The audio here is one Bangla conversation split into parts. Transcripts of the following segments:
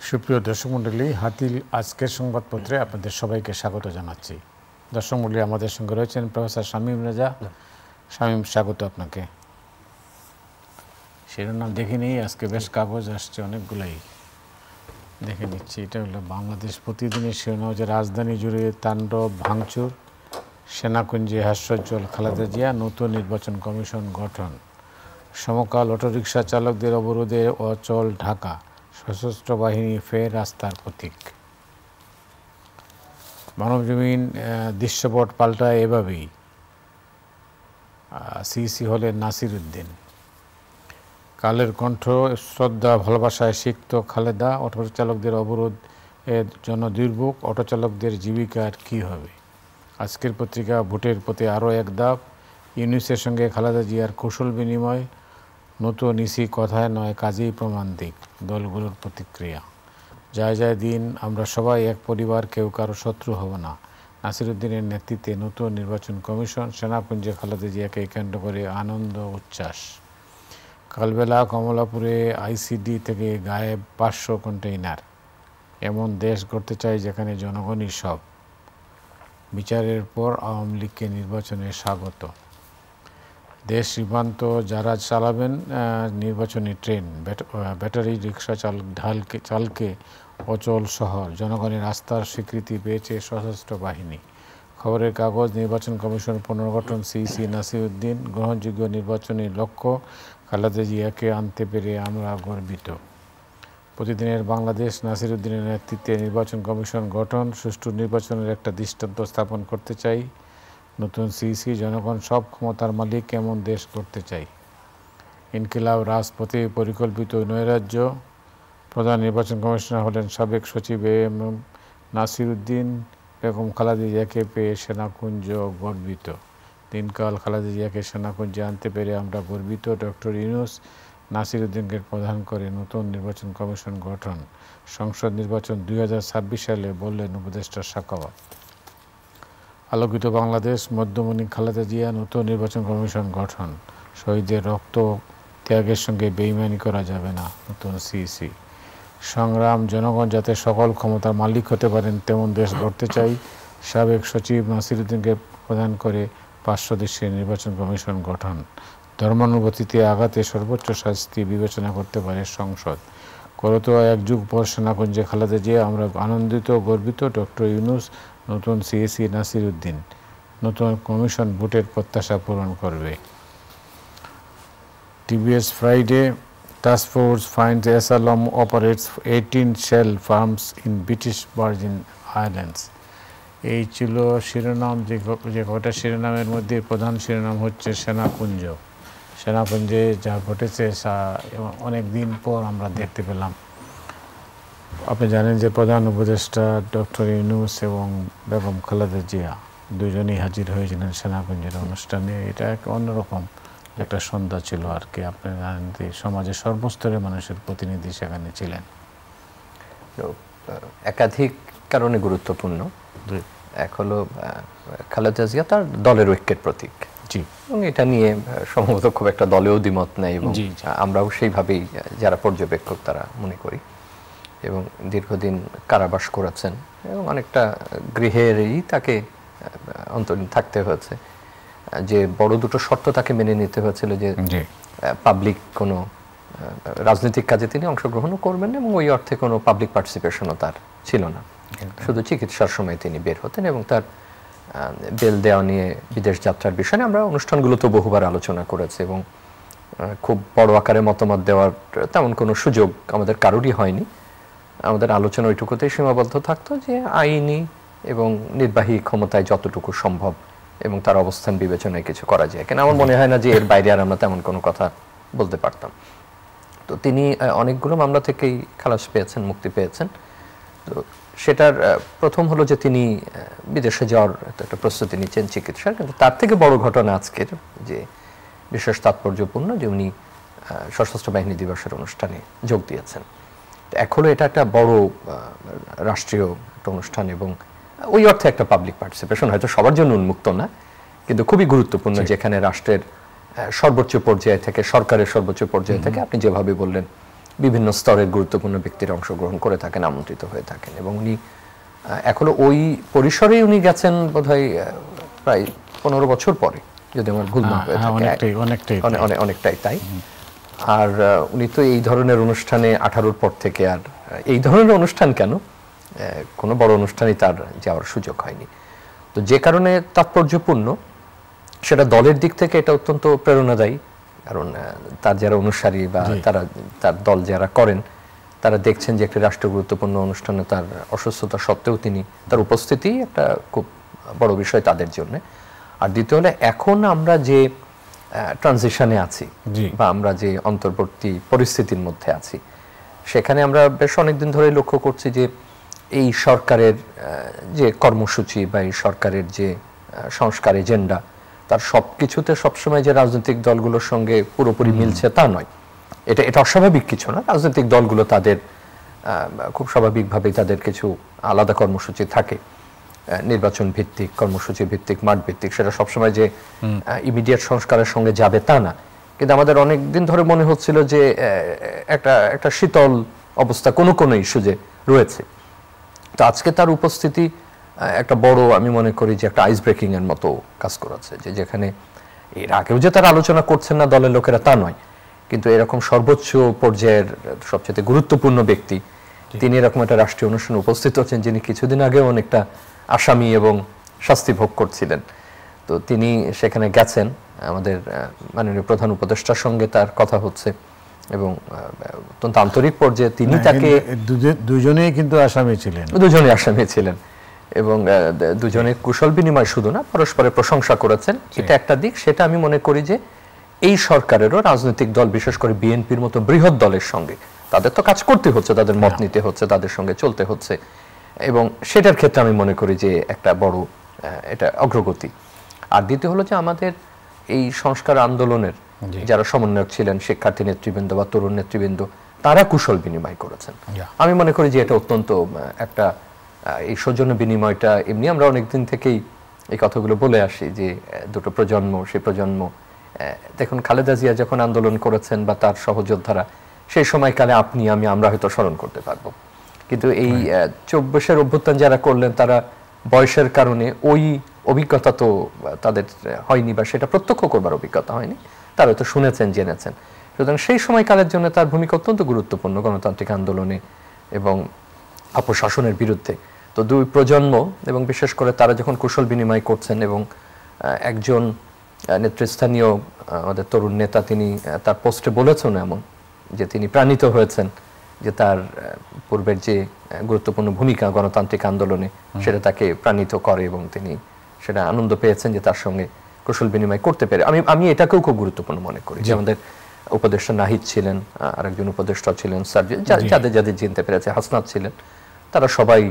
সুপ্রিয় দর্শক মণ্ডলী, হাতিল আজকের সংবাদপত্রে আপনাদের সবাইকে স্বাগত জানাচ্ছি। দর্শক মণ্ডলী, আমাদের সঙ্গে রয়েছেন প্রফেসর শামীম রেজা। শামীম, স্বাগত আপনাকে। শিরোনাম দেখে নিই, আজকে বেশ কাগজ আসছে অনেকগুলাই, দেখে নিচ্ছি। এটা হলো বাংলাদেশ প্রতিদিনের শিরোনাম, যে রাজধানী জুড়ে তাণ্ডব ভাঙচুর, সেনাকুঞ্জে হাস্যোজ্জ্বল খালেদা জিয়া, নতুন নির্বাচন কমিশন গঠন, সমকাল অটোরিকশা চালকদের অবরোধে অচল ঢাকা, সশস্ত্র বাহিনী ফের রাস্তার প্রতীক। মানবজমিন দৃশ্যপট পাল্টায় এভাবেই, সিইসি হলেন নাসির উদ্দিন। কালের কণ্ঠ, শ্রদ্ধা ভালোবাসায় সিক্ত খালেদা, অটো চালকদের অবরোধ এর জন্য দুর্ভোগ, অটো চালকদের জীবিকার কী হবে। আজকের পত্রিকা, ভোটের প্রতি আরও এক ধাপ, ইউনূসের সঙ্গে খালেদা জিয়ার কৌশল বিনিময়, নতুন ইসি কথায় নয় কাজেই প্রমাণ দিক, দলগুলোর প্রতিক্রিয়া। যায় যায় দিন, আমরা সবাই এক পরিবার, কেউ কারো শত্রু হব না। নাসির উদ্দিনের নেতৃত্বে নতুন নির্বাচন কমিশন, সেনাকুঞ্জে খালেদা জিয়াকে কেন্দ্র করে আনন্দ উচ্ছ্বাস। কালবেলা কমলাপুরে আইসিডি থেকে গায়েব 500 কন্টেইনার। এমন দেশ গড়তে চাই যেখানে জনগণই সব। বিচারের পর আওয়ামী লীগকে নির্বাচনে স্বাগত। দেশ সীমান্ত যারা চালাবেন নির্বাচনী ট্রেন, ব্যাটারি রিক্সা চালকে অচল শহর, জনগণের আস্থার স্বীকৃতি পেয়েছে সশস্ত্র বাহিনী। খবরের কাগজ, নির্বাচন কমিশন পুনর্গঠন, সিইসি নাসির উদ্দিন, গ্রহণযোগ্য নির্বাচনী লক্ষ্য, খালেদা জিয়াকে আনতে পেরে আমরা গর্বিত। প্রতিদিনের বাংলাদেশ, নাসির উদ্দিনের নেতৃত্বে নির্বাচন কমিশন গঠন, সুষ্ঠু নির্বাচনের একটা দৃষ্টান্ত স্থাপন করতে চাই। নতুন সিইসি, জনগণ সব ক্ষমতার মালিক, এমন দেশ করতে চাই। ইনকিলাব রাজপথে, পরিকল্পিত নৈরাজ্য। প্রধান নির্বাচন কমিশনার হলেন সাবেক সচিব এম নাসির উদ্দিন। বেগম খালেদা জিয়াকে পেয়ে সেনাকুঞ্জ গর্বিত। দিনকাল, খালেদা জিয়াকে সেনাকুঞ্জে আনতে পেরে আমরা গর্বিত। ডক্টর ইউনূস নাসির উদ্দিনকে প্রধান করে নতুন নির্বাচন কমিশন গঠন। সংসদ নির্বাচন 2026 সালে, বললেন উপদেষ্টা সাখাওয়াত। আলোকিত বাংলাদেশ, মধ্যমণি খালেদা জিয়া, নতুন নির্বাচন কমিশন গঠন। শহীদের রক্ত ত্যাগের সঙ্গে বেইমানি করা যাবে না, নতুন সিইসি। সংগ্রাম, জনগণ যাতে সকল ক্ষমতার মালিক হতে পারেন তেমন দেশ গড়তে চাই। সাবেক সচিব নাসির উদ্দিনকে প্রদান করে 5 সদস্যের নির্বাচন কমিশন গঠন। ধর্মানুভূতিতে আঘাতে সর্বোচ্চ শাস্তি বিবেচনা করতে পারে সংসদ। করতোয়া 1 যুগ পর সেনাকুঞ্জে খালেদা জিয়া, আমরা আনন্দিত গর্বিত। ডক্টর ইউনূস, নতুন সিইসি নাসির উদ্দিন। নতুন কমিশন ভোটের প্রত্যাশা পূরণ করবে। TBS Friday, task force finds asylum operates 18 shell firms in British Virgin Islands. এই ছিল শিরোনাম। যে কটা শিরোনামের মধ্যে প্রধান শিরোনাম হচ্ছে সেনাকুঞ্জ। সেনাকুঞ্জে যা ঘটেছে অনেক দিন পর আমরা দেখতে পেলাম। আপনি জানেন যে প্রধান উপদেষ্টা ডক্টর ইউনূস এবং বেগম খালেদা জিয়া দুজনেই হাজির হয়েছিলেন সেনাকুঞ্জের অনুষ্ঠানে। এটা এক অন্যরকম একটা সন্ধ্যা ছিল আর কি। আপনি জানেন যে সমাজের সর্বস্তরের মানুষের প্রতিনিধি সেখানে ছিলেন। একাধিক কারণে গুরুত্বপূর্ণ। এক হলো খালেদা জিয়া তার দলের ঐক্যের প্রতীক, জি, এবং এটা নিয়ে সম্ভবত খুব একটা দলেও দ্বিমত নেই, এবং আমরাও সেইভাবেই যারা পর্যবেক্ষক তারা মনে করি। এবং দীর্ঘদিন কারাবাস করেছেন এবং অনেকটা গৃহেরই তাকে অন্তরীণ থাকতে হয়েছে। যে বড় দুটো শর্ত তাকে মেনে নিতে হয়েছিল, যে পাবলিক কোনো রাজনৈতিক কাজে তিনি অংশগ্রহণও করবেন এবং ওই অর্থে কোনো পাবলিক পার্টিসিপেশনও তার ছিল না। শুধু চিকিৎসার সময় তিনি বের হতেন, এবং তার বেল দেওয়া নিয়ে বিদেশ যাত্রার বিষয়ে আমরা অনুষ্ঠানগুলোতে বহুবার আলোচনা করেছি, এবং খুব বড় আকারে মতামত দেওয়ার তেমন কোনো সুযোগ আমাদের কারোরই হয়নি। আমাদের আলোচনা ওইটুকুতেই সীমাবদ্ধ থাকতো যে আইনি এবং নির্বাহী ক্ষমতায় যতটুকু সম্ভব এবং তার অবস্থান বিবেচনায় কিছু করা যায় কিনা। আমার মনে হয় না যে এর বাইরে আর আমরা তেমন কোনো কথা বলতে পারতাম। তো তিনি অনেকগুলো মামলা থেকেই খালাস পেয়েছেন, মুক্তি পেয়েছেন। তো সেটার প্রথম হলো যে তিনি বিদেশে যাওয়ার একটা প্রস্তুতি নিচ্ছেন চিকিৎসার, কিন্তু তার থেকে বড় ঘটনা আজকের, যে বিশেষ তাৎপর্যপূর্ণ, যে উনি সশস্ত্র বাহিনী দিবসের অনুষ্ঠানে যোগ দিয়েছেন। এক হলো এটা একটা বড় রাষ্ট্রীয় একটা অনুষ্ঠান, এবং ওই অর্থে একটা পাবলিক পার্টিসিপেশন, হয়তো সবার জন্য উন্মুক্ত না, কিন্তু খুবই গুরুত্বপূর্ণ, যেখানে রাষ্ট্রের সর্বোচ্চ পর্যায়ে থেকে, সরকারের সর্বোচ্চ পর্যায়ে থেকে, আপনি যেভাবে বললেন বিভিন্ন স্তরের গুরুত্বপূর্ণ ব্যক্তিরা অংশগ্রহণ করে থাকেন, আমন্ত্রিত হয়ে থাকেন। এবং উনি এখনো ওই পরিসরেই উনি গেছেন বোধহয় প্রায় 15 বছর পরে, যদি আমার ভুল না হয়ে থাকে, অনেকটাই তাই। আর উনি তো এই ধরনের অনুষ্ঠানে 18-র পর থেকে আর এই ধরনের অনুষ্ঠান কেন, কোনো বড় অনুষ্ঠানে তার যাওয়ার সুযোগ হয়নি। তো যে কারণে তাৎপর্যপূর্ণ, সেটা দলের দিক থেকে এটা অত্যন্ত প্রেরণাদায়ী, কারণ তার যারা অনুসারী বা তার দল যারা করেন, তারা দেখছেন যে একটি রাষ্ট্র গুরুত্বপূর্ণ অনুষ্ঠানে তার অসুস্থতা সত্ত্বেও তার উপস্থিতি একটা খুব বড় বিষয় তাদের জন্য। আর দ্বিতীয় হলে এখন আমরা যে ট্রানজিশনে আছি বা আমরা যে অন্তর্বর্তী পরিস্থিতির মধ্যে আছি, সেখানে আমরা বেশ অনেকদিন ধরে লক্ষ্য করছি যে এই সরকারের যে কর্মসূচি বা এই সরকারের যে সংস্কার এজেন্ডা, তার সবকিছুতে সবসময় যে রাজনৈতিক দলগুলোর সঙ্গে পুরোপুরি মিলছে তা নয়। এটা অস্বাভাবিক কিছু না। রাজনৈতিক দলগুলো তাদের খুব স্বাভাবিকভাবেই তাদের কিছু আলাদা কর্মসূচি থাকে, নির্বাচন ভিত্তিক, কর্মসূচি ভিত্তিক, মাঠ ভিত্তিক। সেটা সবসময় যে ইমিডিয়েট সংস্কারের সঙ্গে যাবে তা না। কিন্তু আমাদের অনেক দিন ধরে মনে হচ্ছিল যে একটা শীতল অবস্থা কোনো ইস্যুজে রয়েছে। তো আজকে তার উপস্থিতি একটা বড়, আমি মনে করি যে একটা আইস ব্রেকিং এর মতো কাজ করেছে, যে যেখানে এর আগেও যে তারা আলোচনা করছেন না দলের লোকেরা তা নয়, কিন্তু এরকম সর্বোচ্চ পর্যায়ের সবচেয়ে গুরুত্বপূর্ণ ব্যক্তি তিনি এরকম একটা রাষ্ট্রীয় অনুষ্ঠানে উপস্থিত হচ্ছেন, যিনি কিছুদিন আগেও অনেকটা আসামি এবং শাস্তি ভোগ করছিলেন। তো তিনি সেখানে গেছেন, আমাদের মাননীয় প্রধান উপদেষ্টার সঙ্গে তার কথা হচ্ছে এবং অত্যন্ত আন্তরিক পর্যায়ে তিনি তাকে দুজনেই কিন্তু আসামি ছিলেন এবং দুজনে কুশল বিনিময় শুধু না, পরস্পরের প্রশংসা করেছেন। এটা একটা দিক। সেটা আমি মনে করি যে এই সরকারেরও রাজনৈতিক দল, বিশেষ করে বিএনপির মতো বৃহৎ দলের সঙ্গে তাদের তো কাজ করতে হচ্ছে, তাদের মত নিতে হচ্ছে, তাদের সঙ্গে চলতে হচ্ছে, এবং সেটার ক্ষেত্রে আমি মনে করি যে একটা বড় এটা অগ্রগতি। আর দ্বিতীয় হলো যে আমাদের এই সংস্কার আন্দোলনের যারা সমন্বয়ক ছিলেন, শিক্ষার্থী নেতৃবৃন্দ বা তরুণ নেতৃবৃন্দ, তারা কুশল বিনিময় করেছেন। আমি মনে করি যে এটা অত্যন্ত একটা, এই সৌজন্য বিনিময়টা এমনি আমরা অনেকদিন থেকেই এই কথাগুলো বলে আসি যে দুটো প্রজন্ম, সেই প্রজন্ম, দেখুন খালেদা জিয়া যখন আন্দোলন করেছেন বা তার সহযোদ্ধারা, সেই সময়কালে আপনি আমি আমরা হয়তো স্মরণ করতে পারবো, কিন্তু এই 24-এর অভ্যুত্থান যারা করলেন তারা বয়সের কারণে ওই অভিজ্ঞতা তো তাদের হয়নি, বা সেটা প্রত্যক্ষ করবার অভিজ্ঞতা হয়নি, তারা হয়তো শুনেছেন, জেনেছেন। সুতরাং সেই সময়কালের জন্য তার ভূমিকা অত্যন্ত গুরুত্বপূর্ণ গণতান্ত্রিক আন্দোলনে এবং অপশাসনের বিরুদ্ধে। তো দুই প্রজন্ম, এবং বিশেষ করে তারা যখন কুশল বিনিময় করছেন, এবং একজন নেতৃস্থানীয় আমাদের তরুণ নেতা তিনি তার পোস্টে বলেছেন এমন যে তিনি প্রাণিত হয়েছেন যে তার পূর্বের যে গুরুত্বপূর্ণ ভূমিকা গণতান্ত্রিক আন্দোলনে, সেটা তাকে প্রাণিত করে, এবং তিনি সেটা আনন্দ পেয়েছেন যে তার সঙ্গে কুশল বিনিময় করতে পেরে। আমি এটাকেও খুব গুরুত্বপূর্ণ মনে করি যে আমাদের উপদেষ্টা নাহিদ ছিলেন, আরেকজন উপদেষ্টা ছিলেন যাদের চিনতে পেরেছে, হাসনাত ছিলেন, তারা সবাই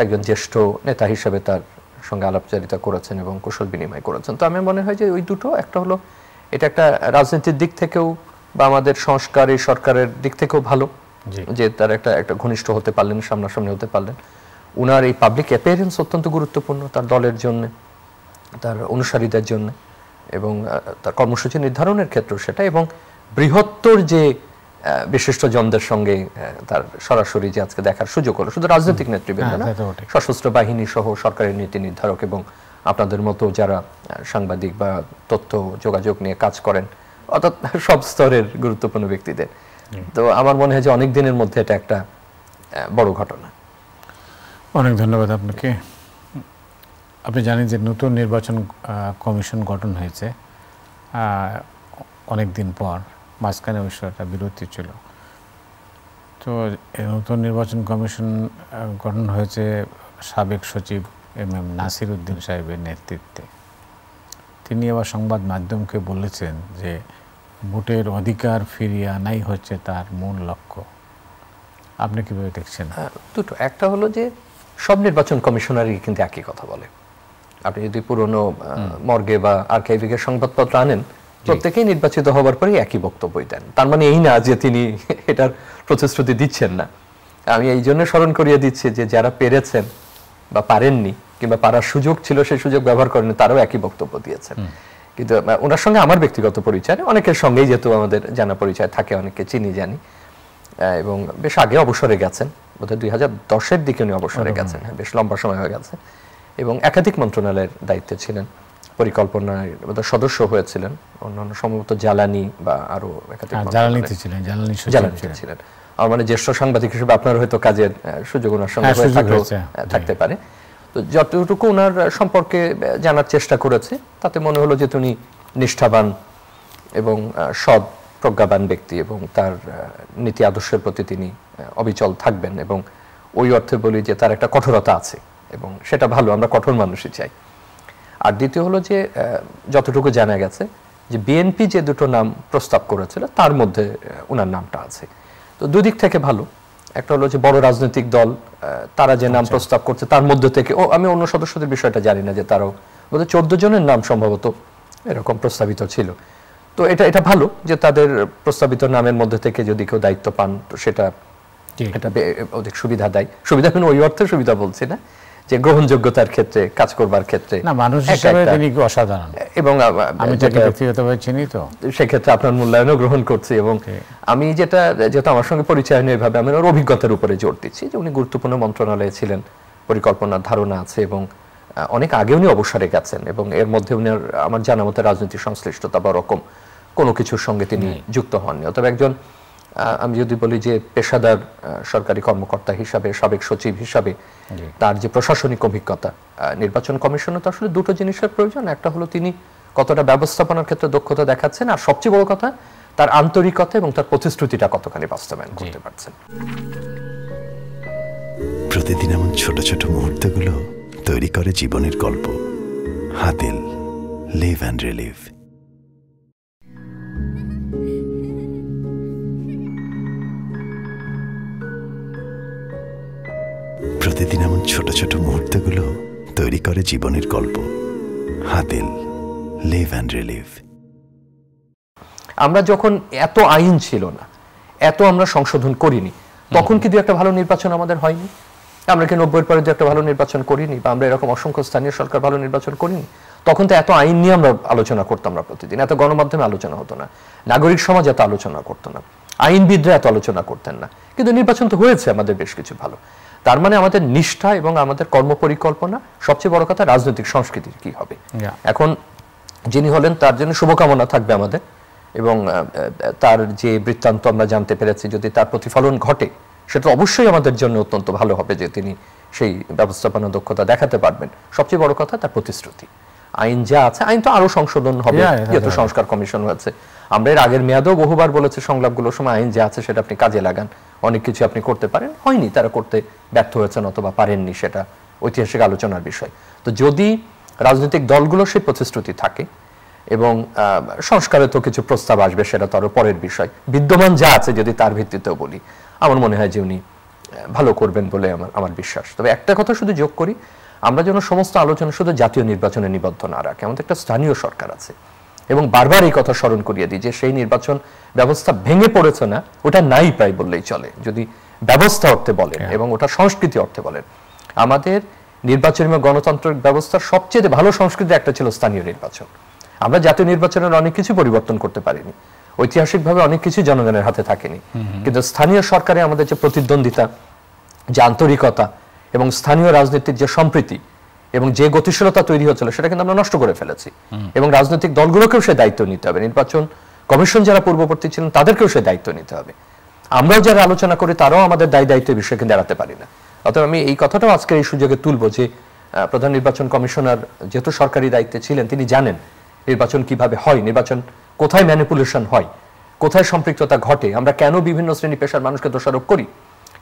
একজন জ্যেষ্ঠ নেতা হিসেবে তার সঙ্গে আলাপচারিতা করেছেন এবং কুশল বিনিময় করেছেন। তো আমি মনে হয় যে ওই দুটো, একটা হলো এটা একটা রাজনীতির দিক থেকেও বা আমাদের সংস্কার এই সরকারের দিক থেকেও ভালো যে তার একটা ঘনিষ্ঠ হতে পারলেন, সামনাসামনি হতে পারলেন। উনার এই পাবলিক অ্যাপিয়ারেন্স অত্যন্ত গুরুত্বপূর্ণ তার দলের জন্য, তার অনুসারীদের জন্য, এবং তার কর্মসূচি নির্ধারণের ক্ষেত্রেও সেটা, এবং বৃহত্তর যে বিশিষ্ট জনদের সঙ্গে তার সরাসরি যে আজকে দেখার সুযোগ হলো, শুধু রাজনৈতিক নেতৃবৃন্দ না, সশস্ত্র বাহিনী সহ সরকারের নীতি নির্ধারক এবং আপনাদের মতো যারা সাংবাদিক বা তথ্য যোগাযোগ নিয়ে কাজ করেন, অর্থাৎ সব স্তরের গুরুত্বপূর্ণ ব্যক্তিদের। তো আমার মনে হয় যে অনেক দিনের মধ্যে এটা একটা বড় ঘটনা। অনেক ধন্যবাদ আপনাকে। আপনি জানেন যে নতুন নির্বাচন কমিশন গঠন হয়েছে অনেক দিন পর, মাঝখানে অবশ্য একটা বিরতি ছিল। তো নতুন নির্বাচন কমিশন গঠন হয়েছে সাবেক সচিব MM নাসির উদ্দিন সাহেবের নেতৃত্বে। তিনি আবার সংবাদ মাধ্যমকে বলেছেন যে ভোটের অধিকার ফিরিয়ে আনাই হচ্ছে তার মূল লক্ষ্য। আপনি কিভাবে দেখছেন? দুটো, একটা হলো যে সব নির্বাচন কমিশনারই কিন্তু একই কথা বলে। আপনি যদি পুরনো মর্গে বা আর্কাইভিকের সংবাদপত্র আনেন, প্রত্যেকেই নির্বাচিত হবার পরে একই বক্তব্যই দেন। তার মানে এই না যে তিনি এটার প্রতিশ্রুতি দিচ্ছেন না। আমি এই জন্য স্মরণ করিয়ে দিচ্ছি যে যারা পেরেছেন বা পারেননি কিংবা পারার সুযোগ ছিল সেই সুযোগ ব্যবহার করেনি, তারাও একই বক্তব্য দিয়েছেন। কিন্তু ওনার সঙ্গে আমার ব্যক্তিগত পরিচয়, অনেকের সঙ্গেই যেহেতু আমাদের জানা পরিচয় থাকে, অনেককে চিনি জানি, এবং বেশ আগে অবসরে গেছেন, বোধহয় 2010-এর দিকে উনি অবসরে গেছেন, হ্যাঁ বেশ লম্বা সময় হয়ে গেছে, এবং একাধিক মন্ত্রণালয়ের দায়িত্বে ছিলেন, পরিকল্পনার সদস্য হয়েছিলেন, অন্যান্য সম্ভবত জ্বালানি বা আরো একাধিক জ্বালানিতে ছিলেন, জ্বালানিতে ছিলেন। আর মানে জ্যেষ্ঠ সাংবাদিক হিসেবে আপনার হয়তো কাজের সুযোগ ওনার সঙ্গে থাকতে পারে। তো যতটুকু ওনার সম্পর্কে জানার চেষ্টা করেছে তাতে মনে হলো যে তিনি নিষ্ঠাবান এবং সৎ প্রজ্ঞাবান ব্যক্তি, এবং তার নীতি আদর্শের প্রতি তিনি অবিচল থাকবেন, এবং ওই অর্থে বলি যে তার একটা কঠোরতা আছে, এবং সেটা ভালো, আমরা কঠোর মানুষই চাই। আর দ্বিতীয় হলো যে যতটুকু জানা গেছে যে বিএনপি যে দুটো নাম প্রস্তাব করেছিল তার মধ্যে ওনার নামটা আছে। তো দুই দিক থেকে ভালো, একটা হলো যে বড় রাজনৈতিক দল তারা যে নাম প্রস্তাব করছে তার মধ্যে থেকে, আমি অন্য সদস্যদের বিষয়টা জানি না, যে তারাও বোধহয় 14 জনের নাম সম্ভবত এরকম প্রস্তাবিত ছিল। তো এটা ভালো যে তাদের প্রস্তাবিত নামের মধ্যে থেকে যদি কেউ দায়িত্ব পান তো সেটা অধিক সুবিধা দেয়। সুবিধা কিন্তু ওই অর্থে সুবিধা বলছি না, যে গ্রহণযোগ্যতার ক্ষেত্রে, কাজ করবার ক্ষেত্রে না, মানুষ হিসেবে তিনি অসাধারণ, এবং আমি তাকে ব্যক্তিগতভাবে চিনি, তো সেক্ষেত্রে আপনার মূল্যায়নও গ্রহণ করছি। এবং আমি যেটা আমার সঙ্গে পরিচয় নেই ভাবে আমি ওর অভিজ্ঞতার উপরে জোর দিচ্ছি, যে উনি গুরুত্বপূর্ণ মন্ত্রণালয়ে ছিলেন, পরিকল্পনার ধারণা আছে, এবং অনেক আগে উনি অবসরে গেছেন, এবং এর মধ্যে উনি আমার জানা মতে রাজনীতি সংশ্লিষ্টতা বা রকম কোনো কিছুর সঙ্গে তিনি যুক্ত হননি। অতএব একজন, আমি যদি বলি যে পেশাদার সরকারি কর্মকর্তা হিসাবে, সাবেক সচিব হিসাবে তার যে প্রশাসনিক অভিজ্ঞতা, নির্বাচন কমিশনে তো আসলে দুটো জিনিসের প্রয়োজন, একটা হলো তিনি কতটা ব্যবস্থাপনার ক্ষেত্রে দক্ষতা দেখাচ্ছেন, আর সবচেয়ে বড় কথা তার আন্তরিকতা এবং তার প্রতিশ্রুতিটা কতখানি বাস্তবায়ন করতে পারছেন। প্রতিদিন এমন ছোট ছোট মুহূর্তগুলো তৈরি করে জীবনের গল্প। Hatil, live and relive. প্রতিদিন এমন ছোট ছোট মুহূর্তগুলো তৈরি করে জীবনের গল্প। Hatil, live and relive. আমরা যখন এত আইন ছিল না, এত আমরা সংশোধন করিনি, তখন কি দু একটা ভালো নির্বাচন আমাদের হয়নি? আমরা কি 90-এর পরে দু একটা ভালো নির্বাচন করিনি, বা আমরা এরকম অসংখ্য স্থানীয় সরকার ভালো নির্বাচন করিনি? তখন তো এত আইন নিয়ে আমরা আলোচনা করতাম না প্রতিদিন, এত গণমাধ্যমে আলোচনা হতো না, নাগরিক সমাজ এত আলোচনা করতো না, আইনবিদরা এত আলোচনা করতেন না, কিন্তু নির্বাচন তো হয়েছে আমাদের বেশ কিছু ভালো। তার মানে আমাদের নিষ্ঠা এবং আমাদের কর্মপরিকল্পনা, সবচেয়ে বড় কথা রাজনৈতিক সংস্কৃতির কি হবে। এখন যিনি হলেন তার জন্য শুভকামনা থাকবে আমাদের, এবং তার যে বৃত্তান্ত আমরা জানতে পেরেছি, যদি তার প্রতিফলন ঘটে সেটা অবশ্যই আমাদের জন্য অত্যন্ত ভালো হবে, যে তিনি সেই ব্যবস্থাপনা দক্ষতা দেখাতে পারবেন। সবচেয়ে বড় কথা তার প্রতিশ্রুতি। আইন যা আছে, আইন তো আরো সংশোধন হবে, যেহেতু সংস্কার কমিশন হয়েছে। আমরা এর আগের মেয়াদেও বহুবার বলেছি সংলাপগুলোর সময়, আইন যা আছে সেটা আপনি কাজে লাগান, অনেক কিছু আপনি করতে পারেন। হয়নি, তারা করতে ব্যর্থ হয়েছেন অথবা পারেননি, সেটা ঐতিহাসিক আলোচনার বিষয়। তো যদি রাজনৈতিক দলগুলো সেই প্রতিশ্রুতি থাকে, এবং সংস্কারে তো কিছু প্রস্তাব আসবে, সেটা তো আরো পরের বিষয়, বিদ্যমান যা আছে যদি তার ভিত্তিতেও বলি, আমার মনে হয় যে উনি ভালো করবেন বলে আমার বিশ্বাস। তবে একটা কথা শুধু যোগ করি, আমরা যেন সমস্ত আলোচনা শুধু জাতীয় নির্বাচনে নিবদ্ধ না রাখি। আমাদের একটা স্থানীয় সরকার আছে, এবং বারবার এই কথা স্মরণ করিয়ে দিই যে সেই নির্বাচন ব্যবস্থা ভেঙে পড়েছে না, ওটা নাই প্রায় বললেই চলে, যদি ব্যবস্থা অর্থে বলেন এবং ওটা সংস্কৃতি অর্থে বলেন। আমাদের নির্বাচনী গণতান্ত্রিক ব্যবস্থার সবচেয়ে ভালো সংস্কৃতি একটা ছিল স্থানীয় নির্বাচন। আমরা জাতীয় নির্বাচনের অনেক কিছু পরিবর্তন করতে পারিনি, ঐতিহাসিকভাবে অনেক কিছু জনগণের হাতে থাকেনি, কিন্তু স্থানীয় সরকারে আমাদের যে প্রতিদ্বন্দ্বিতা, যে আন্তরিকতা, এবং স্থানীয় রাজনীতির যে সম্প্রীতি এবং যে গতিশীলতা তৈরি হচ্ছিল, সেটা কিন্তু আমরা নষ্ট করে ফেলেছি। এবং রাজনৈতিক দলগুলোকেও সে দায়িত্ব নিতে হবে, নির্বাচন কমিশন যারা পূর্ববর্তী ছিলেন তাদেরকেও সে দায়িত্ব নিতে হবে। আমরাও যারা আলোচনা করি তারাও আমাদের দায়িত্বের বিষয়ে কিন্তু এড়াতে পারি না। অতএব আমি এই কথাটাও আজকে এই সুযোগে তুলবো যে প্রধান নির্বাচন কমিশনার যেহেতু সরকারি দায়িত্বে ছিলেন, তিনি জানেন নির্বাচন কিভাবে হয়, নির্বাচন কোথায় ম্যানিপুলেশন হয়, কোথায় সম্পৃক্ততা ঘটে, আমরা কেন বিভিন্ন শ্রেণী পেশার মানুষকে দোষারোপ করি,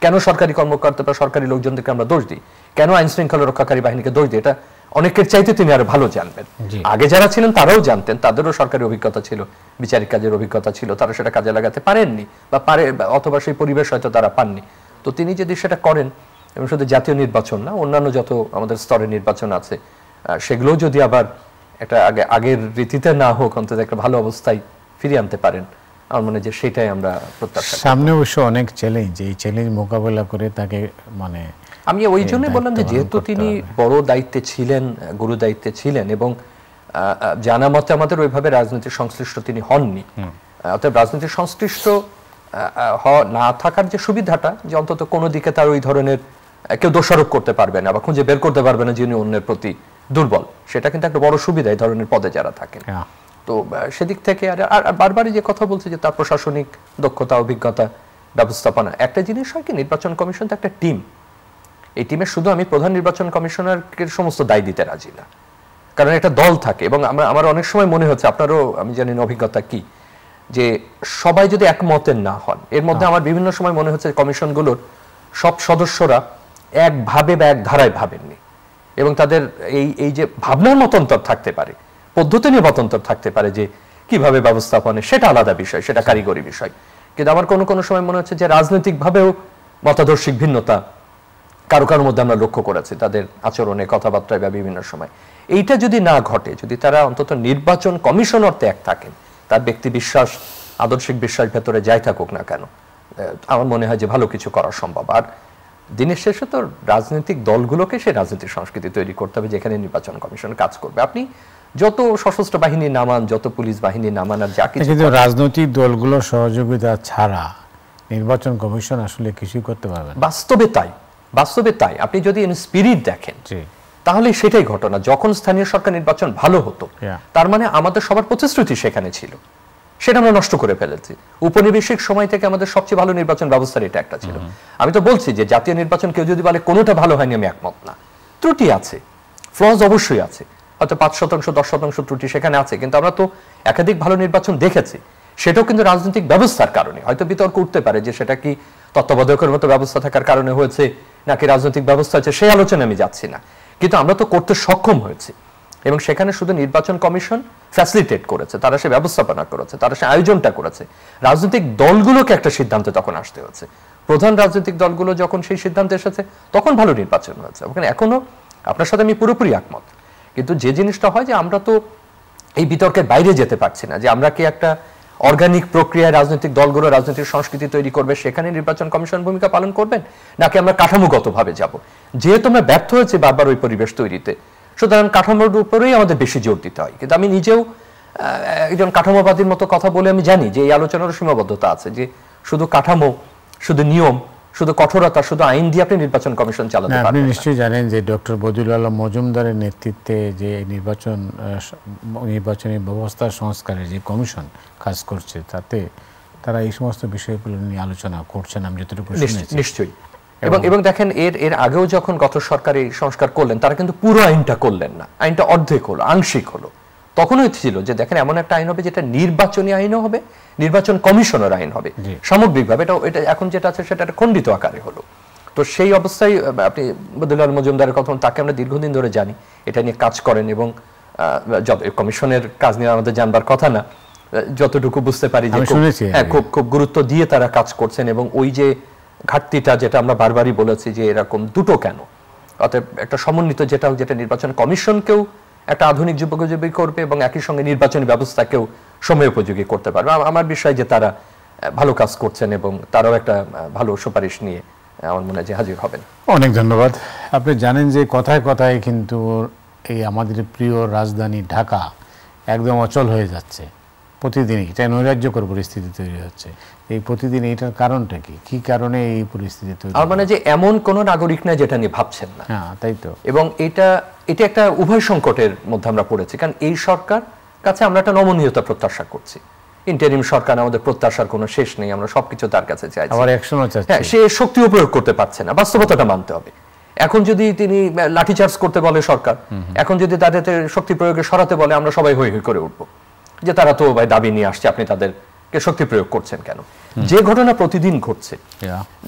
কেন সরকারি কর্মকর্তা বা সরকারি লোকজনদেরকে আমরা দোষ দিই, কেন আইন শৃঙ্খলা রক্ষাকারী বাহিনীকে দোষ দিই, এটা অনেকের চাইতে তিনি আরো ভালো জানবেন। আগে যারা ছিলেন তারাও জানতেন, তাদেরও সরকারি অভিজ্ঞতা ছিল, বিচারিক কাজের অভিজ্ঞতা ছিল, তারা সেটা কাজে লাগাতে পারেননি বা পারে, অথবা সেই পরিবেশ হয়তো তারা পাননি। তো তিনি যদি সেটা করেন, এবং শুধু জাতীয় নির্বাচন না, অন্যান্য যত আমাদের স্তরের নির্বাচন আছে সেগুলোও যদি আবার একটা আগের রীতিতে না হোক, অন্তত একটা ভালো অবস্থায় ফিরিয়ে আনতে পারেন, আমার মনে হয় যে সেটাই আমরা প্রত্যাশা। সামনে অবশ্য অনেক চ্যালেঞ্জ, এই চ্যালেঞ্জ মোকাবেলা করে তাকে আমি ওই জন্য বললাম যে যেহেতু তিনি বড় দায়িত্বে ছিলেন, গুরু দায়িত্বে ছিলেন, এবং জানা মতে আমাদের ওইভাবে রাজনীতির সংশ্লিষ্ট তিনি হননি, অর্থাৎ রাজনীতির সংশ্লিষ্ট না থাকার যে সুবিধাটা, যে অন্তত কোনো দিকে তার ওই ধরনের কেউ দোষারোপ করতে পারবে না বা খুঁজে বের করতে পারবে না যিনি অন্যের প্রতি দুর্বল, সেটা কিন্তু একটা বড় সুবিধা এই ধরনের পদে যারা থাকেন। তো সেদিক থেকে আর বারবারই যে কথা বলছে যে তার প্রশাসনিক দক্ষতা, অভিজ্ঞতা, ব্যবস্থাপনা। একটা জিনিস হয় কি, নির্বাচন কমিশন তো একটা টিম। এই টিমের শুধু আমি প্রধান নির্বাচন কমিশনারকে সমস্ত দায় দিতে রাজি না, কারণ একটা দল থাকে। এবং আমার অনেক সময় মনে হচ্ছে, আপনারও আমি জানি না অভিজ্ঞতা কি, যে সবাই যদি একমতের না হন, এর মধ্যে আমার বিভিন্ন সময় মনে হচ্ছে কমিশনগুলোর সব সদস্যরা একভাবে বা এক ধারায় ভাবেননি, এবং তাদের এই যে ভাবনার মতান্তর থাকতে পারে, পদ্ধতি নিয়ে মতান্তর থাকতে পারে, যে কিভাবে ব্যবস্থাপনা সেটা আলাদা বিষয়, সেটা কারিগরি বিষয়। কিন্তু আমার কোনো সময় মনে হচ্ছে যে রাজনৈতিকভাবেও মতাদর্শিক ভিন্নতা কারো কারোর মধ্যে আমরা লক্ষ্য করেছি, তাদের আচরণে, কথাবার্তায় বা বিভিন্ন সময়। এইটা যদি না ঘটে, যদি তারা অন্তত নির্বাচন কমিশন অর্থে এক থাকেন, তার ব্যক্তি বিশ্বাস, আদর্শিক বিশ্বাস ভেতরে যাই থাকুক না কেন, আমার মনে হয় যে ভালো কিছু করা সম্ভব। আর দিনের শেষে তো রাজনৈতিক দলগুলোকে সে রাজনৈতিক সংস্কৃতি তৈরি করতে হবে যেখানে নির্বাচন কমিশন কাজ করবে। আপনি যত সশস্ত্র বাহিনী নামান, যত পুলিশ বাহিনী নামান, আর যা কিছু, কিন্তু রাজনৈতিক দলগুলোর সহযোগিতা ছাড়া নির্বাচন কমিশন আসলে কিছুই করতে পারবে না। বাস্তবে তাই। আপনি যদি স্পিরিট দেখেন, তাহলে সেটাই ঘটনা। যখন স্থানীয় সরকার নির্বাচন ভালো হতো, তার মানে আমাদের সবার প্রতিশ্রুতি সেখানে ছিল, সেটা আমরা নষ্ট করে ফেলেছি। উপনিবেশিক সময় থেকে আমাদের সবচেয়ে ভালো নির্বাচন ব্যবস্থার এটা একটা ছিল। আমি তো বলছি যে জাতীয় নির্বাচন কেউ যদি বলে কোনোটা ভালো হয়নি, আমি একমত না। ত্রুটি আছে, ফ্লজ অবশ্যই আছে, হয়তো 5%, 10% ত্রুটি সেখানে আছে, কিন্তু আমরা তো একাধিক ভালো নির্বাচন দেখেছি। সেটাও কিন্তু রাজনৈতিক ব্যবস্থার কারণে। হয়তো বিতর্ক উঠতে পারে যে সেটা কি তত্ত্বাবধায়কের মতো ব্যবস্থা থাকার কারণে হয়েছে নাকি রাজনৈতিক ব্যবস্থা আছে, সেই আলোচনা আমি যাচ্ছি না, কিন্তু আমরা তো করতে সক্ষম হয়েছি। এবং সেখানে শুধু নির্বাচন কমিশন ফ্যাসিলিটেট করেছে, তারা সে ব্যবস্থাপনা করেছে, তারা সে আয়োজনটা করেছে। রাজনৈতিক দলগুলোকে একটা সিদ্ধান্তে তখন আসতে হয়েছে। প্রধান রাজনৈতিক দলগুলো যখন সেই সিদ্ধান্তে এসেছে, তখন ভালো নির্বাচন হয়েছে। ওখানে এখনো আপনার সাথে আমি পুরোপুরি একমত, কিন্তু যে জিনিসটা হয় যে আমরা তো এই বিতর্কের বাইরে যেতে পারছি না, যে আমরা কি একটা অর্গানিক প্রক্রিয়ায় রাজনৈতিক দলগুলো রাজনৈতিক সংস্কৃতি তৈরি করবে, সেখানে নির্বাচন কমিশন ভূমিকা পালন করবেন, নাকি আমরা কাঠামোগতভাবে যাব। যেহেতু আমরা ব্যর্থ হয়েছি বারবার ওই পরিবেশ তৈরিতে, সুতরাং কাঠামোর উপরেই আমাদের বেশি জোর দিতে হয়। কিন্তু আমি নিজেও একজন কাঠামোবাদীর মতো কথা বলে আমি জানি যে এই আলোচনার সীমাবদ্ধতা আছে, যে শুধু কাঠামো, শুধু নিয়ম, শুধু কঠোরতা, শুধু আইন দিয়ে আপনি নির্বাচন কমিশন চালাতে পারবেন না। আপনি নিশ্চয়ই জানেন যে ডক্টর বদিউল আলম মজুমদারের নেতৃত্বে যে নির্বাচনী ব্যবস্থা সংস্কারের যে কমিশন কাজ করছে, তাতে তারা এই সমস্ত বিষয়গুলো নিয়ে আলোচনা করছেন, আমি যতটুকু শুনেছি। নিশ্চয়ই। এবং দেখেন এর আগেও যখন গত সরকার এই সংস্কার করলেন, তারা কিন্তু পুরো আইনটা করলেন না, আইনটা অর্ধেক হলো, আংশিক হলো। তখনই ছিল যে দেখেন এমন একটা আইন হবে যেটা নির্বাচনী আইনও হবে, নির্বাচন কমিশনের আইন হবে সামগ্রিকভাবে। এটা এখন যেটা আছে সেটা একটা খণ্ডিত আকারে হলো। তো সেই অবস্থায় আপনি বদিউল আলম মজুমদারের কথা, তাকে আমরা দীর্ঘদিন ধরে জানি, এটা নিয়ে কাজ করেন, এবং কমিশনের কাজ নিয়ে আমাদের জানবার কথা না, যতটুকু বুঝতে পারি যে খুব গুরুত্ব দিয়ে তারা কাজ করছেন। এবং ওই যে ঘাটতিটা, যেটা আমরা বারবারই বলেছি যে এরকম দুটো কেন, অতএব একটা সমন্বিত যেটা নির্বাচন কমিশনকেও একটা আধুনিক যুগোপযোগী করবে এবং একই সঙ্গে নির্বাচনী ব্যবস্থাকেও সময়োপযোগী করতে পারবে। আমার বিষয় যে তারা ভালো কাজ করছেন এবং তারাও একটা ভালো সুপারিশ নিয়ে আমার মনে হয় যে হাজির হবেন। অনেক ধন্যবাদ। আপনি জানেন যে কথায় কথায় কিন্তু এই আমাদের প্রিয় রাজধানী ঢাকা একদম অচল হয়ে যাচ্ছে প্রতিদিনই। এটা নৈরাজ্যকর পরিস্থিতি তৈরি হচ্ছে। এই প্রতিদিন এইটার কারণটা কি? কি কারণে এই পরিস্থিতি তৈরি? আর মানে যে এমন কোন নাগরিক না যেটা নিয়ে ভাবছেন না। হ্যাঁ, তাই তো। এবং এটা একটা উভয় সংকটের মধ্যে আমরা পড়েছি, কারণ এই সরকার কাছে আমরা একটা নমনীয়তা প্রত্যাশা করছি। ইন্টারিম সরকার, আমাদের প্রত্যাশার কোনো শেষ নেই, আমরা সবকিছু তার কাছে চাইছি, আবার অ্যাকশনও চাইছি। হ্যাঁ, সে শক্তিও প্রয়োগ করতে পারছে না, বাস্তবতাটা মানতে হবে। এখন যদি তিনি লাঠিচার্জ করতে বলে সরকার, এখন যদি তাদের শক্তি প্রয়োগে সরাতে বলে, আমরা সবাই হই হই করে উঠবো যে তারা তো ভাই দাবি নিয়ে আসছে, আপনি তাদেরকে শক্তি প্রয়োগ করছেন কেন? যে ঘটনা প্রতিদিন ঘটছে,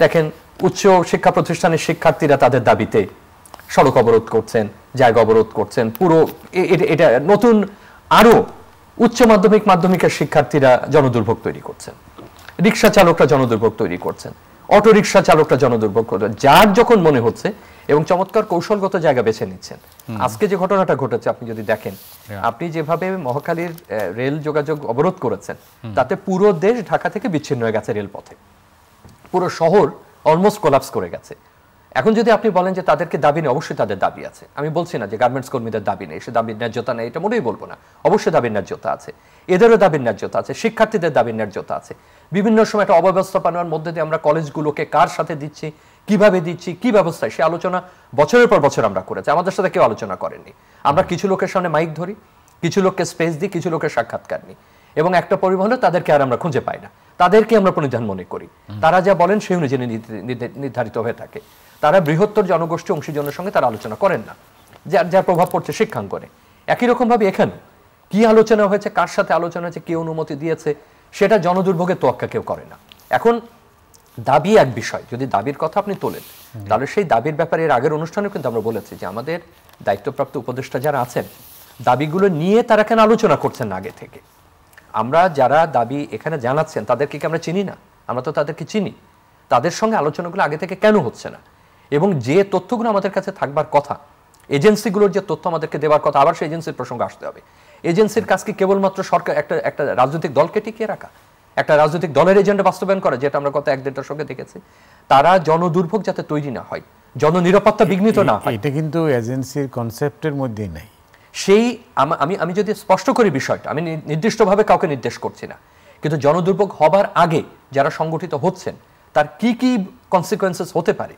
দেখেন উচ্চ শিক্ষা প্রতিষ্ঠানের শিক্ষার্থীরা তাদের দাবিতে সড়ক অবরোধ করছেন, জায়গা অবরোধ করছেন। পুরো এটা নতুন আরো উচ্চ মাধ্যমিকের শিক্ষার্থীরা জনদুর্ভোগ তৈরি করছেন, রিক্সা চালকরা জনদুর্ভোগ তৈরি করছেন, অটো রিক্সা চালকরা জনদুর্ভোগ করছেন, যার যখন মনে হচ্ছে, এবং চমৎকার কৌশলগত জায়গা বেছে নিচ্ছেন। আজকে যে ঘটনাটা ঘটেছে আপনি যদি দেখেন, আপনি যেভাবে মহাখালীর রেল যোগাযোগ অবরোধ করেছেন, তাতে পুরো দেশ ঢাকা থেকে বিচ্ছিন্ন হয়ে গেছে রেলপথে, পুরো শহর অলমোস্ট কোলাপস করে গেছে। এখন যদি আপনি বলেন যে তাদেরকে দাবি নেই, অবশ্যই তাদের দাবি আছে। আমি বলছি না যে গার্মেন্টস কর্মীদের দাবি নেই, সে দাবির ন্যায্যতা নেই, এটা মোটেই বলবো না, অবশ্যই দাবির ন্যায্যতা আছে। এদেরও দাবির ন্যায্যতা আছে, শিক্ষার্থীদের দাবির ন্যায্যতা আছে। বিভিন্ন সময় একটা অব্যবস্থাপনার মধ্যে দিয়ে আমরা কলেজগুলোকে কার সাথে দিচ্ছি, কিভাবে দিচ্ছি, কি ব্যবস্থায়, সে আলোচনা বছরের পর বছর আমরা করেছি, আমাদের সাথে কেউ আলোচনা করেননি। আমরা কিছু লোকের সামনে মাইক ধরি, কিছু লোককে স্পেস দিই, কিছু লোকের সাক্ষাৎকার নিই, এবং একটা পরিবহনে তাদেরকে আর আমরা খুঁজে পাই না, তাদেরকে আমরা প্রণিধান মনে করি। তারা যা বলেন সেই অনুযায়ী নির্ধারিত হয়ে থাকে। তারা বৃহত্তর জনগোষ্ঠী অংশীজনের সঙ্গে তারা আলোচনা করেন না, যার প্রভাব পড়ছে শিক্ষাঙ্গনে। একই রকমভাবে এখানে কি আলোচনা হয়েছে, কার সাথে আলোচনা হয়েছে, কে অনুমতি দিয়েছে, সেটা জনদুর্ভোগের তোয়াক্কা কেউ করে না। এখন দাবি এক বিষয়, যদি দাবির কথা আপনি তোলেন তাহলে সেই দাবির ব্যাপারে এর আগের অনুষ্ঠানে কিন্তু আমরা বলেছি যে আমাদের দায়িত্বপ্রাপ্ত উপদেষ্টা যারা আছেন দাবিগুলো নিয়ে তারা কেন আলোচনা করছেন না আগে থেকে। আমরা যারা দাবি এখানে জানাচ্ছেন তাদেরকে কি আমরা চিনি না? আমরা তো তাদেরকে চিনি। তাদের সঙ্গে আলোচনাগুলো আগে থেকে কেন হচ্ছে না? এবং যে তথ্যগুলো আমাদের কাছে থাকবার কথা, এজেন্সিগুলোর যে তথ্য আমাদেরকে দেওয়ার কথা, আবার সেই এজেন্সির প্রসঙ্গে আসতে হবে। এজেন্সির কাজ কি কেবলমাত্র সরকার একটা রাজনৈতিক দলকে টিকিয়ে রাখা, একটা রাজনৈতিক দলের এজেন্ডা বাস্তবায়ন করে, যেটা আমরা গত 1-1.5 দশকে দেখেছি। তারা জনদুর্ভোগ যাতে তৈরি না হয়, জননিরাপত্তা বিঘ্নিত না হয়, এটা কিন্তু এজেন্সির কনসেপ্টের মধ্যেই নাই। সেই আমি যদি স্পষ্ট করি বিষয়টা, আমি নির্দিষ্টভাবে কাউকে নির্দেশ করছি না, কিন্তু জনদুর্ভোগ হবার আগে যারা সংগঠিত হচ্ছেন তার কি কি কনসিকোয়েন্সেস হতে পারে,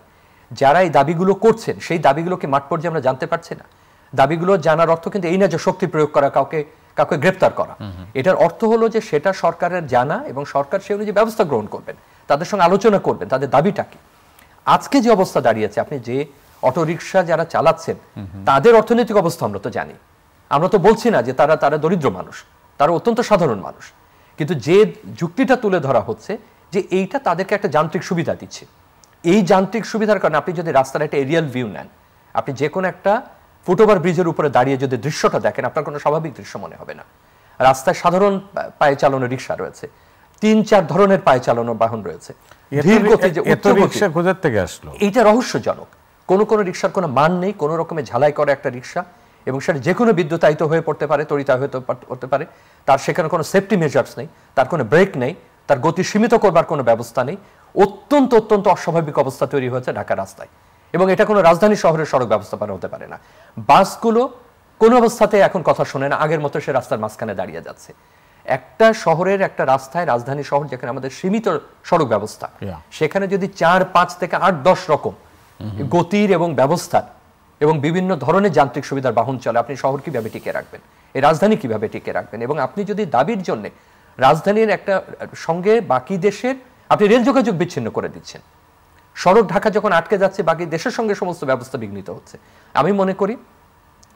যারা এই দাবিগুলো করছেন সেই দাবিগুলোকে মাঠ পর্যায়ে আমরা জানতে পারছি না। দাবিগুলো জানার অর্থ কিন্তু এই না যে শক্তি প্রয়োগ করা, কাউকে গ্রেপ্তার করা। এটার অর্থ হলো যে সেটা সরকারের জানা এবং সরকার সেই অনুযায়ী ব্যবস্থা গ্রহণ করবেন, তাদের সঙ্গে আলোচনা করবেন তাদের দাবিটা কি। আজকে যে অবস্থা দাঁড়িয়েছে, আপনি যে অটোরিকশা যারা চালাচ্ছেন তাদের অর্থনৈতিক অবস্থা আমরা তো জানি। আমরা তো বলছি না যে তারা দরিদ্র মানুষ, তারা অত্যন্ত সাধারণ মানুষ, কিন্তু যে যুক্তিটা তুলে ধরা হচ্ছে যে এইটা তাদেরকে একটা যান্ত্রিক সুবিধা দিচ্ছে। এই যান্ত্রিক সুবিধার কারণে আপনি যদি রাস্তার একটা এরিয়াল ভিউ নেন, আপনি যে কোনো একটা ফুটওভার ব্রিজের উপরে দাঁড়িয়ে যদি দৃশ্যটা দেখেন, আপনার কোনো স্বাভাবিক দৃশ্য মনে হবে না। রাস্তায় সাধারণ পায়ে চালানো রিক্সা রয়েছে, 3-4 ধরনের পায়ে চালানো বাহন রয়েছে, এইটা রহস্যজনক। কোন রিক্সার কোনো মান নেই, কোন রকমের ঝালাই করা একটা রিক্সা, এবং সেটা যে কোনো বিদ্যুতায়িত হয়ে পড়তে পারে, তড়িতায়িত হতে পারে। তার সেখানে কোনো সেফটি মেজার্স নেই, তার কোনো ব্রেক নেই, তার গতি সীমিত করবার কোনো ব্যবস্থা নেই। অত্যন্ত অস্বাভাবিক অবস্থা তৈরি হয়েছে ঢাকা রাস্তায়, এবং এটা কোনো রাজধানী শহরের সড়ক ব্যবস্থাপনা হতে পারে না। বাসগুলো কোনো অবস্থাতে এখন কথা শোনে না, আগের মতো সে রাস্তার মাঝখানে দাঁড়িয়ে যাচ্ছে। একটা শহরের একটা রাস্তায়, রাজধানী শহর যেখানে আমাদের সীমিত সড়ক ব্যবস্থা, সেখানে যদি 4-5 থেকে 8-10 রকম গতির এবং ব্যবস্থার এবং বিভিন্ন ধরনের যান্ত্রিক সুবিধার বাহন চলে, আপনি শহর কিভাবে টিকে রাখবেন, এই রাজধানী কিভাবে টিকে রাখবেন? এবং আপনি যদি দাবির জন্য রাজধানীর একটা সঙ্গে বাকি দেশের আপনি রেল যোগাযোগ বিচ্ছিন্ন করে দিচ্ছেন, সড়ক ঢাকা যখন আটকে যাচ্ছে, বাকি দেশের সঙ্গে সমস্ত ব্যবস্থা বিঘ্নিত হচ্ছে। আমি মনে করি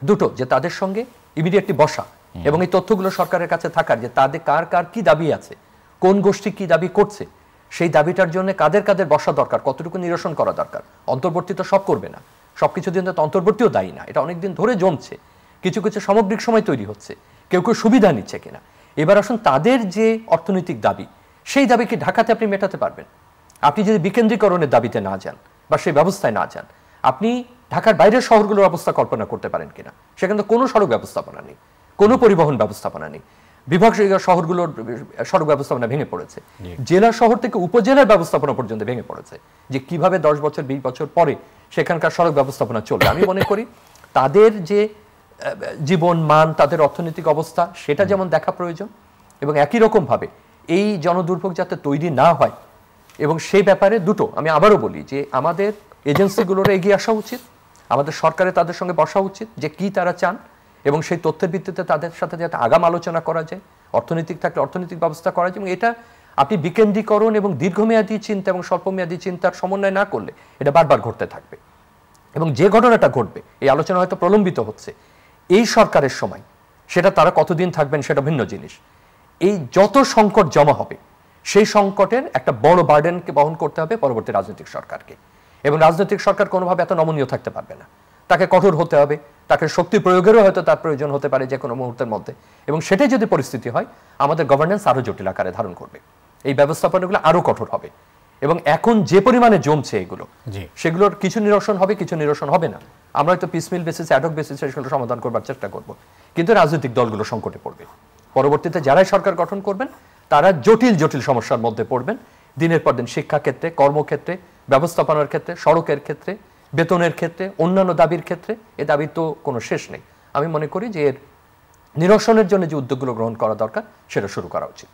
দুটো, যে তাদের সঙ্গে ইমিডিয়েটলি বসা এবং এই তথ্যগুলো সরকারের কাছে থাকার, যে তাদের কার কি দাবি আছে, কোন গোষ্ঠী কি দাবি করছে, সেই দাবিটার জন্য কাদের বসা দরকার, কতটুকু নিরসন করা দরকার। অন্তর্বর্তী তো সব করবে না, সবকিছু দিন তো অন্তর্বর্তীও দায়ী না, এটা অনেকদিন ধরে জমছে, কিছু সামগ্রিক সময় তৈরি হচ্ছে, কেউ সুবিধা নিচ্ছে কিনা। এবার আসুন তাদের যে অর্থনৈতিক দাবি, সেই দাবিকে ঢাকাতে আপনি মেটাতে পারবেন। আপনি যদি বিকেন্দ্রীকরণের দাবিতে না যান বা সেই ব্যবস্থায় না যান, আপনি ঢাকার বাইরের শহরগুলোর অবস্থা কল্পনা করতে পারেন কিনা? সেখানে তো কোনো সড়ক ব্যবস্থাপনা নেই, কোনো পরিবহন ব্যবস্থাপনা নেই, বিভাগ শহরগুলোর সড়ক ব্যবস্থাপনা ভেঙে পড়েছে, জেলা শহর থেকে উপজেলার ব্যবস্থাপনা পর্যন্ত ভেঙে পড়েছে, যে কিভাবে 10 বছর 20 বছর পরে সেখানকার সড়ক ব্যবস্থাপনা চলবে। আমি মনে করি তাদের যে জীবন মান, তাদের অর্থনৈতিক অবস্থা, সেটা যেমন দেখা প্রয়োজন, এবং একই রকমভাবে এই জনদুর্ভোগ যাতে তৈরি না হয়, এবং সেই ব্যাপারে দুটো আমি আবারও বলি যে আমাদের এজেন্সিগুলোর এগিয়ে আসা উচিত, আমাদের সরকারে তাদের সঙ্গে বসা উচিত যে কি তারা চান, এবং সেই তথ্যের ভিত্তিতে তাদের সাথে যাতে আগাম আলোচনা করা যায়, অর্থনৈতিক থাকলে অর্থনৈতিক ব্যবস্থা করা যায়। এবং এটা আপনি বিকেন্দ্রীকরণ এবং দীর্ঘমেয়াদী চিন্তা এবং স্বল্পমেয়াদী চিন্তার সমন্বয় না করলে এটা বারবার ঘটতে থাকবে, এবং যে ঘটনাটা ঘটবে, এই আলোচনা হয়তো প্রলম্বিত হচ্ছে, এই সরকারের সময় সেটা তারা কতদিন থাকবেন সেটা ভিন্ন জিনিস। এই যত সংকট জমা হবে, সেই সংকটের একটা বড় বার্ডেনকে বহন করতে হবে পরবর্তী রাজনৈতিক সরকারকে, এবং রাজনৈতিক সরকার কোনোভাবে এত নমনীয় থাকতে পারবে না, তাকে কঠোর হতে হবে, তাকে শক্তি প্রয়োগেরও হয়তো তার প্রয়োজন হতে পারে যে কোনো মুহূর্তের মধ্যে। এবং সেটাই যদি পরিস্থিতি হয়, আমাদের গভর্নেন্স আরো জটিল আকারে ধারণ করবে, এই ব্যবস্থাপনাগুলো আরো কঠোর হবে, এবং এখন যে পরিমাণে জমছে এগুলো, সেগুলোর কিছু নিরসন হবে, কিছু নিরসন হবে না। আমরা হয়তো পিসমিল বেসিসে, অ্যাডহক বেসিসে সেগুলো সমাধান করবার চেষ্টা করব, কিন্তু রাজনৈতিক দলগুলো সংকটে পড়বে। পরবর্তীতে যারাই সরকার গঠন করবেন তারা জটিল সমস্যার মধ্যে পড়বেন, দিনের পর দিন শিক্ষা ক্ষেত্রে, কর্মক্ষেত্রে, ব্যবস্থাপনার ক্ষেত্রে, সড়কের ক্ষেত্রে, বেতনের ক্ষেত্রে, অন্যান্য দাবির ক্ষেত্রে। এ দাবির তো কোনো শেষ নেই। আমি মনে করি যে এর নিরসনের জন্য যে উদ্যোগগুলো গ্রহণ করা দরকার সেটা শুরু করা উচিত।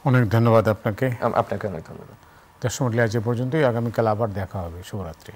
অনেক ধন্যবাদ আপনাকে। আপনাকে অনেক ধন্যবাদ। দর্শক মণ্ডলী, আজ এ পর্যন্তই। আগামীকাল আবার দেখা হবে। শুভরাত্রি।